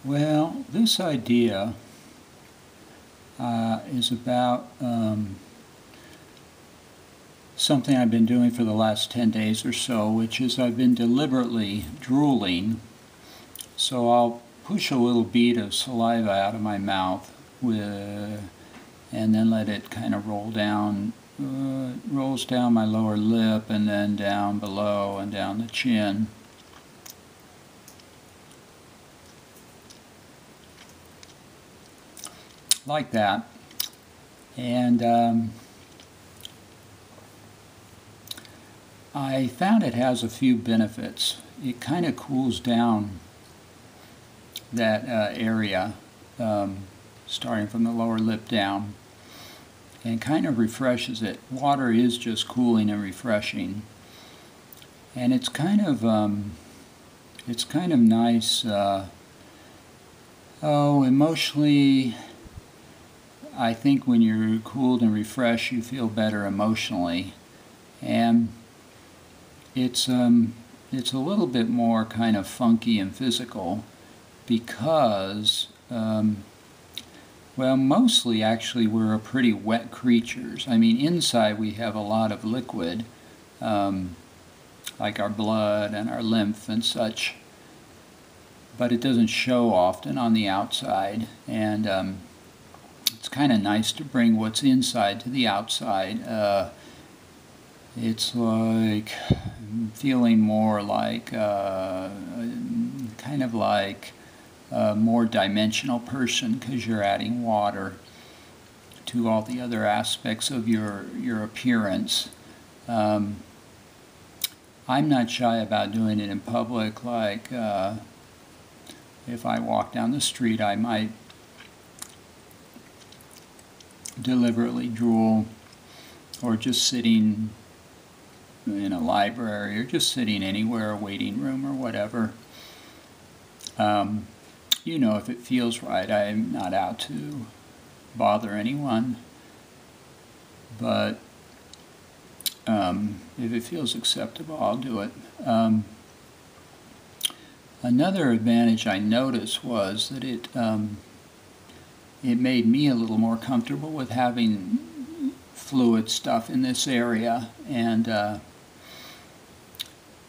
Well, this idea is about something I've been doing for the last 10 days or so, which is I've been deliberately drooling. So I'll push a little bead of saliva out of my mouth and then let it kind of roll down. It rolls down my lower lip and then down below and down the chin. Like that. And I found it has a few benefits. It kind of cools down that area, starting from the lower lip down, and kind of refreshes it. Water is just cooling and refreshing, and it's kind of nice. Emotionally, I think when you're cooled and refreshed, you feel better emotionally, and it's a little bit more kind of funky and physical because, well, mostly actually we're a pretty wet creatures. I mean, inside we have a lot of liquid, like our blood and our lymph and such, but it doesn't show often on the outside, and it's kind of nice to bring what's inside to the outside. It's like feeling more like, kind of like a more dimensional person because you're adding water to all the other aspects of your appearance. I'm not shy about doing it in public, like if I walk down the street I might deliberately drool, or just sitting in a library, or just sitting anywhere, a waiting room or whatever. You know, if it feels right. I'm not out to bother anyone, but if it feels acceptable, I'll do it. Another advantage I noticed was that it made me a little more comfortable with having fluid stuff in this area. And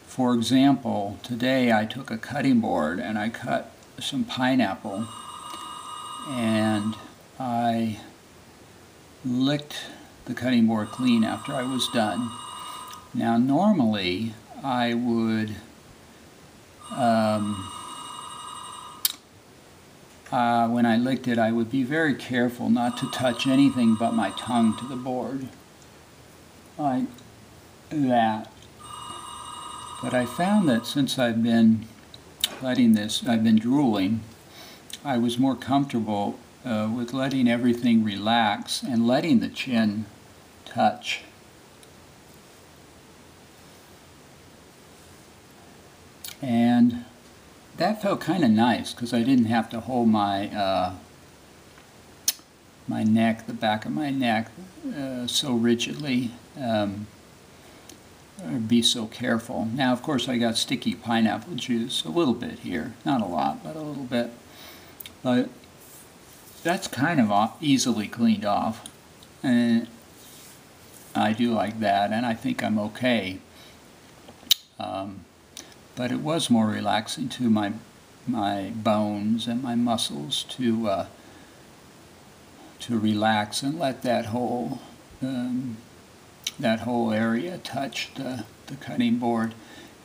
for example, today I took a cutting board and I cut some pineapple, and I licked the cutting board clean after I was done. Now normally I would when I licked it, I would be very careful not to touch anything but my tongue to the board, like that. But I found that since I've been I've been drooling, I was more comfortable with letting everything relax and letting the chin touch. And that felt kind of nice because I didn't have to hold my my neck, the back of my neck, so rigidly, or be so careful. Now, of course, I got sticky pineapple juice, a little bit here, not a lot, but a little bit. But that's kind of easily cleaned off, and I do like that, and I think I'm okay. But it was more relaxing to my bones and my muscles to relax and let that whole area touch the cutting board.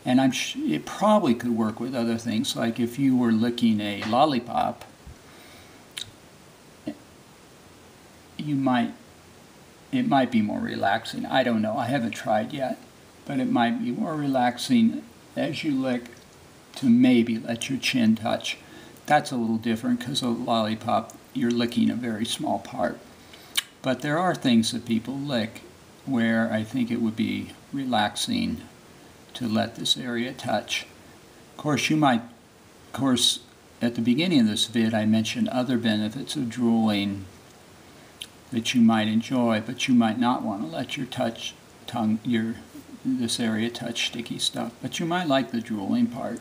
And it probably could work with other things, like if you were licking a lollipop, it might be more relaxing. I don't know. I haven't tried yet, but it might be more relaxing as you lick to maybe let your chin touch. That's a little different because a lollipop, you're licking a very small part. But there are things that people lick where I think it would be relaxing to let this area touch. Of course, at the beginning of this vid, I mentioned other benefits of drooling that you might enjoy, but you might not want to let your this area touch sticky stuff, but you might like the drooling part.